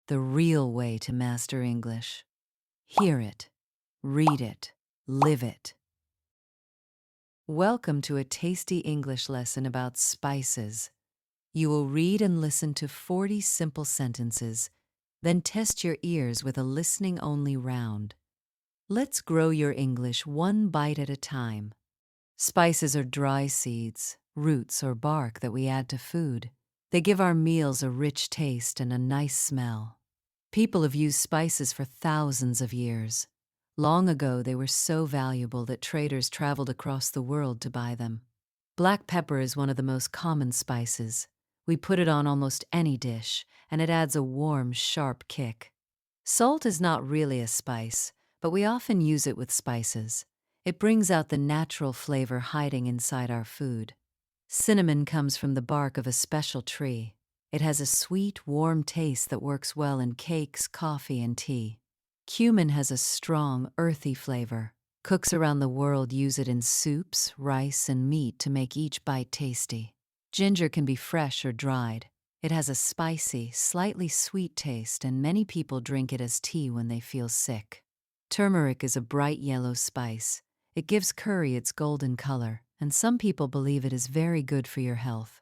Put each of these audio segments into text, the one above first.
the real way to master English. Hear it, read it, live it. Welcome to a tasty English lesson about spices. You will read and listen to 40 simple sentences, then test your ears with a listening-only round. Let's grow your English one bite at a time. Spices are dry seeds, roots, or bark that we add to food. They give our meals a rich taste and a nice smell. People have used spices for thousands of years. Long ago, they were so valuable that traders traveled across the world to buy them. Black pepper is one of the most common spices. We put it on almost any dish, and it adds a warm, sharp kick. Salt is not really a spice, but we often use it with spices. It brings out the natural flavor hiding inside our food. Cinnamon comes from the bark of a special tree. It has a sweet, warm taste that works well in cakes, coffee, and tea. Cumin has a strong, earthy flavor. Cooks around the world use it in soups, rice, and meat to make each bite tasty. Ginger can be fresh or dried. It has a spicy, slightly sweet taste, and many people drink it as tea when they feel sick. Turmeric is a bright yellow spice. It gives curry its golden color, and some people believe it is very good for your health.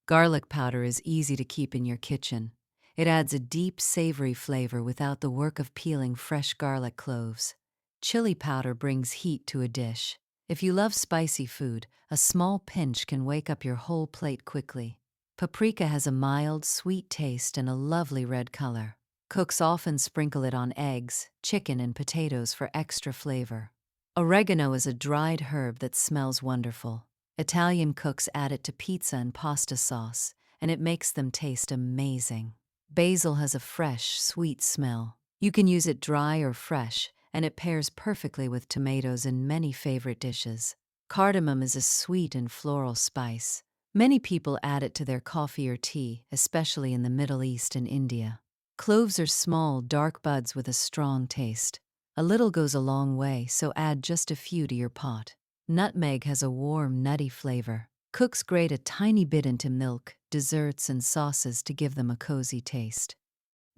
Garlic powder is easy to keep in your kitchen. It adds a deep, savory flavor without the work of peeling fresh garlic cloves. Chili powder brings heat to a dish. If you love spicy food, a small pinch can wake up your whole plate quickly. Paprika has a mild, sweet taste and a lovely red color. Cooks often sprinkle it on eggs, chicken, and potatoes for extra flavor. Oregano is a dried herb that smells wonderful. Italian cooks add it to pizza and pasta sauce, and it makes them taste amazing. Basil has a fresh, sweet smell. You can use it dry or fresh, and it pairs perfectly with tomatoes in many favorite dishes. Cardamom is a sweet and floral spice. Many people add it to their coffee or tea, especially in the Middle East and India. Cloves are small, dark buds with a strong taste. A little goes a long way, so add just a few to your pot. Nutmeg has a warm, nutty flavor. Cooks grate a tiny bit into milk, desserts, and sauces to give them a cozy taste.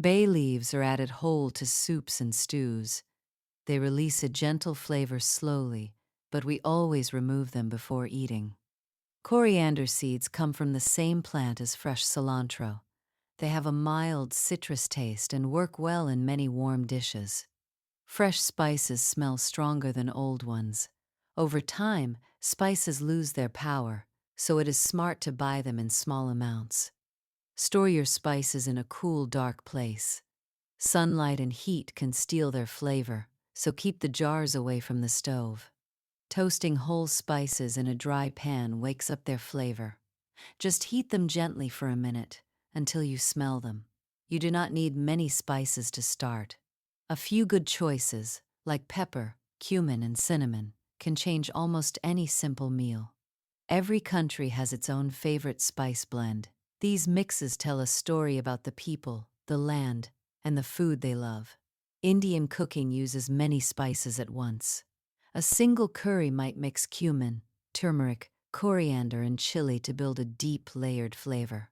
Bay leaves are added whole to soups and stews. They release a gentle flavor slowly, but we always remove them before eating. Coriander seeds come from the same plant as fresh cilantro. They have a mild citrus taste and work well in many warm dishes. Fresh spices smell stronger than old ones. Over time, spices lose their power, so it is smart to buy them in small amounts. Store your spices in a cool, dark place. Sunlight and heat can steal their flavor, so keep the jars away from the stove. Toasting whole spices in a dry pan wakes up their flavor. Just heat them gently for a minute until you smell them. You do not need many spices to start. A few good choices, like pepper, cumin, and cinnamon, can change almost any simple meal. Every country has its own favorite spice blend. These mixes tell a story about the people, the land, and the food they love. Indian cooking uses many spices at once. A single curry might mix cumin, turmeric, coriander, and chili to build a deep, layered flavor.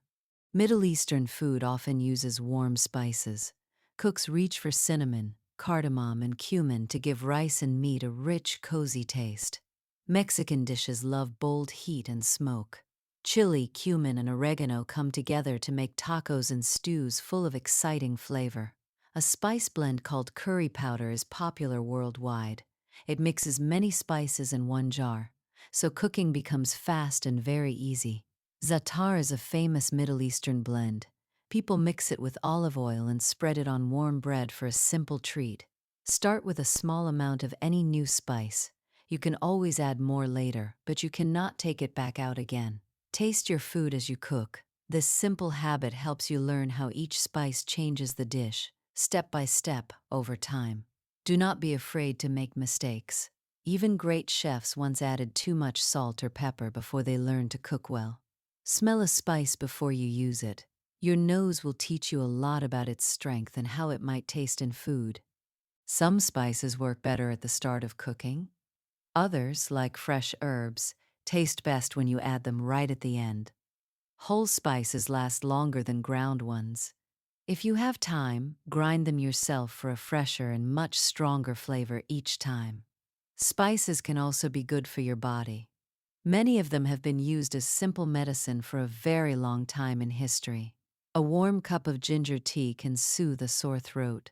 Middle Eastern food often uses warm spices. Cooks reach for cinnamon, cardamom, and cumin to give rice and meat a rich, cozy taste. Mexican dishes love bold heat and smoke. Chili, cumin, and oregano come together to make tacos and stews full of exciting flavor. A spice blend called curry powder is popular worldwide. It mixes many spices in one jar, so cooking becomes fast and very easy. Za'atar is a famous Middle Eastern blend. People mix it with olive oil and spread it on warm bread for a simple treat. Start with a small amount of any new spice. You can always add more later, but you cannot take it back out again. Taste your food as you cook. This simple habit helps you learn how each spice changes the dish, step by step, over time. Do not be afraid to make mistakes. Even great chefs once added too much salt or pepper before they learned to cook well. Smell a spice before you use it. Your nose will teach you a lot about its strength and how it might taste in food. Some spices work better at the start of cooking. Others, like fresh herbs, taste best when you add them right at the end. Whole spices last longer than ground ones. If you have time, grind them yourself for a fresher and much stronger flavor each time. Spices can also be good for your body. Many of them have been used as simple medicine for a very long time in history. A warm cup of ginger tea can soothe a sore throat.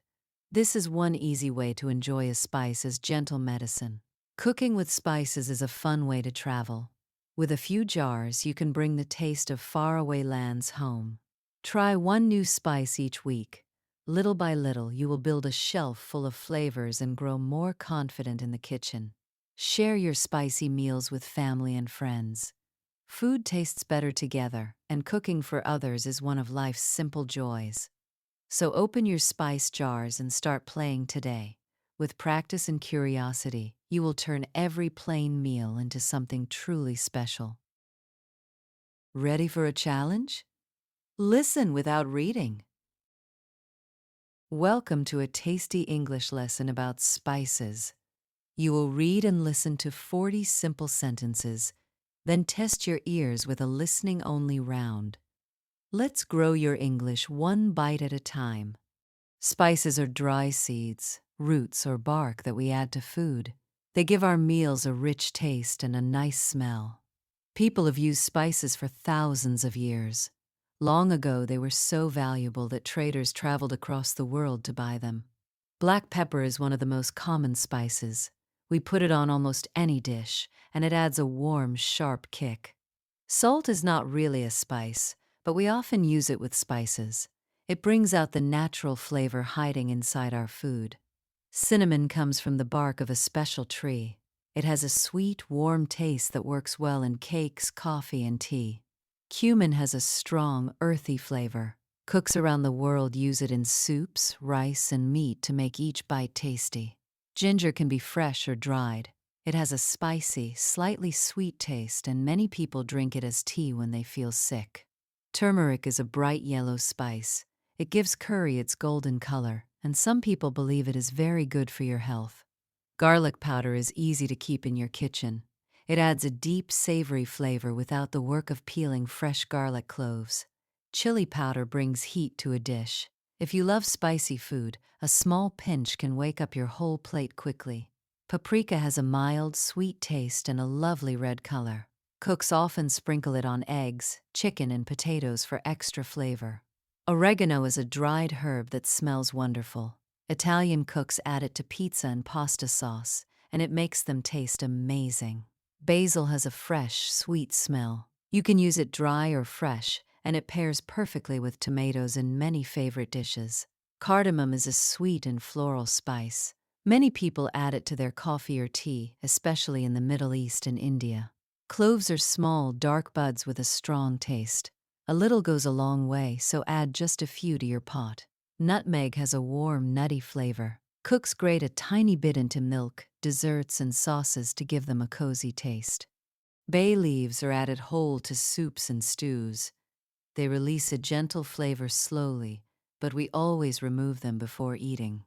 This is one easy way to enjoy a spice as gentle medicine. Cooking with spices is a fun way to travel. With a few jars, you can bring the taste of faraway lands home. Try one new spice each week. Little by little, you will build a shelf full of flavors and grow more confident in the kitchen. Share your spicy meals with family and friends. Food tastes better together, and cooking for others is one of life's simple joys. So open your spice jars and start playing today. With practice and curiosity, you will turn every plain meal into something truly special. Ready for a challenge? Listen without reading. Welcome to a tasty English lesson about spices. You will read and listen to 40 simple sentences, then test your ears with a listening-only round. Let's grow your English one bite at a time. Spices are dry seeds, roots, or bark that we add to food. They give our meals a rich taste and a nice smell. People have used spices for thousands of years. Long ago, they were so valuable that traders traveled across the world to buy them. Black pepper is one of the most common spices. We put it on almost any dish, and it adds a warm, sharp kick. Salt is not really a spice, but we often use it with spices. It brings out the natural flavor hiding inside our food. Cinnamon comes from the bark of a special tree. It has a sweet, warm taste that works well in cakes, coffee, and tea. Cumin has a strong, earthy flavor. Cooks around the world use it in soups, rice, and meat to make each bite tasty. Ginger can be fresh or dried. It has a spicy, slightly sweet taste, and many people drink it as tea when they feel sick. Turmeric is a bright yellow spice. It gives curry its golden color, and some people believe it is very good for your health. Garlic powder is easy to keep in your kitchen. It adds a deep, savory flavor without the work of peeling fresh garlic cloves. Chili powder brings heat to a dish. If you love spicy food, a small pinch can wake up your whole plate quickly. Paprika has a mild, sweet taste and a lovely red color. Cooks often sprinkle it on eggs, chicken, and potatoes for extra flavor. Oregano is a dried herb that smells wonderful. Italian cooks add it to pizza and pasta sauce, and it makes them taste amazing. Basil has a fresh, sweet smell. You can use it dry or fresh, and it pairs perfectly with tomatoes in many favorite dishes. Cardamom is a sweet and floral spice. Many people add it to their coffee or tea, especially in the Middle East and India. Cloves are small, dark buds with a strong taste. A little goes a long way, so add just a few to your pot. Nutmeg has a warm, nutty flavor. Cooks grate a tiny bit into milk, desserts, and sauces to give them a cozy taste. Bay leaves are added whole to soups and stews. They release a gentle flavor slowly, but we always remove them before eating.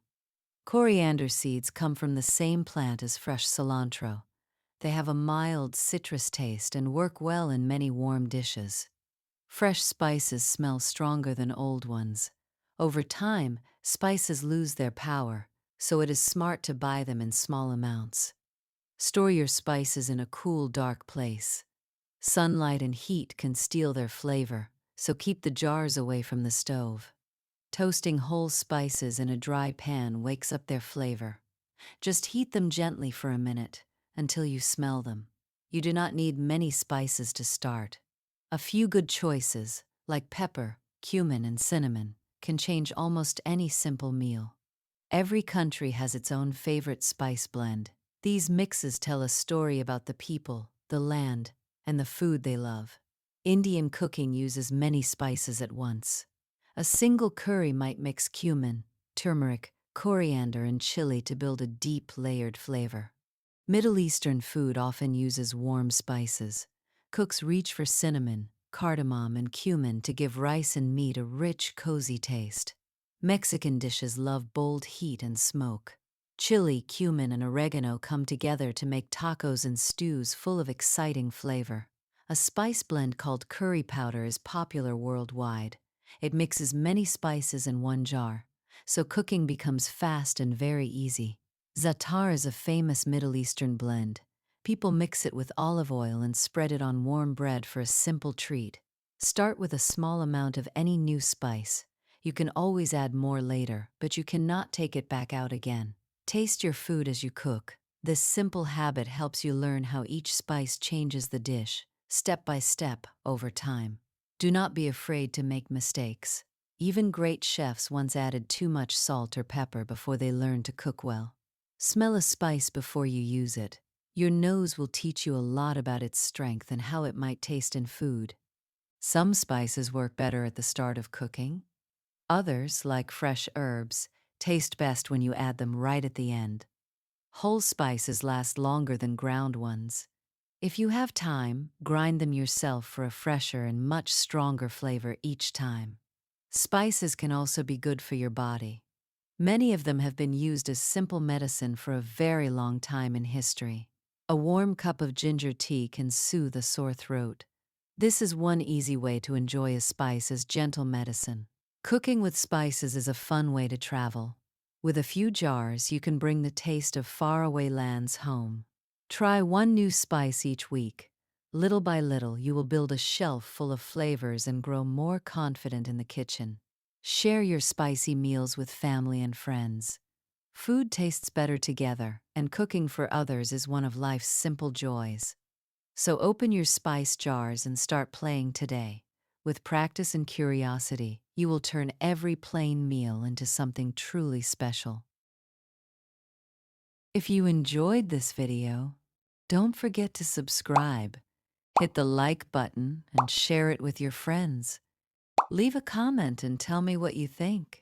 Coriander seeds come from the same plant as fresh cilantro. They have a mild citrus taste and work well in many warm dishes. Fresh spices smell stronger than old ones. Over time, spices lose their power, so it is smart to buy them in small amounts. Store your spices in a cool, dark place. Sunlight and heat can steal their flavor, so keep the jars away from the stove. Toasting whole spices in a dry pan wakes up their flavor. Just heat them gently for a minute until you smell them. You do not need many spices to start. A few good choices, like pepper, cumin, and cinnamon, can change almost any simple meal. Every country has its own favorite spice blend. These mixes tell a story about the people, the land, and the food they love. Indian cooking uses many spices at once. A single curry might mix cumin, turmeric, coriander, and chili to build a deep, layered flavor. Middle Eastern food often uses warm spices. Cooks reach for cinnamon, cardamom, and cumin to give rice and meat a rich, cozy taste. Mexican dishes love bold heat and smoke. Chili, cumin, and oregano come together to make tacos and stews full of exciting flavor. A spice blend called curry powder is popular worldwide. It mixes many spices in one jar, so cooking becomes fast and very easy. Za'atar is a famous Middle Eastern blend. People mix it with olive oil and spread it on warm bread for a simple treat. Start with a small amount of any new spice. You can always add more later, but you cannot take it back out again. Taste your food as you cook. This simple habit helps you learn how each spice changes the dish, step by step, over time. Do not be afraid to make mistakes. Even great chefs once added too much salt or pepper before they learned to cook well. Smell a spice before you use it. Your nose will teach you a lot about its strength and how it might taste in food. Some spices work better at the start of cooking. Others, like fresh herbs, taste best when you add them right at the end. Whole spices last longer than ground ones. If you have time, grind them yourself for a fresher and much stronger flavor each time. Spices can also be good for your body. Many of them have been used as simple medicine for a very long time in history. A warm cup of ginger tea can soothe a sore throat. This is one easy way to enjoy a spice as gentle medicine. Cooking with spices is a fun way to travel. With a few jars, you can bring the taste of faraway lands home. Try one new spice each week. Little by little, you will build a shelf full of flavors and grow more confident in the kitchen. Share your spicy meals with family and friends. Food tastes better together, and cooking for others is one of life's simple joys. So open your spice jars and start playing today. With practice and curiosity, you will turn every plain meal into something truly special. If you enjoyed this video, don't forget to subscribe, hit the like button, and share it with your friends. Leave a comment and tell me what you think.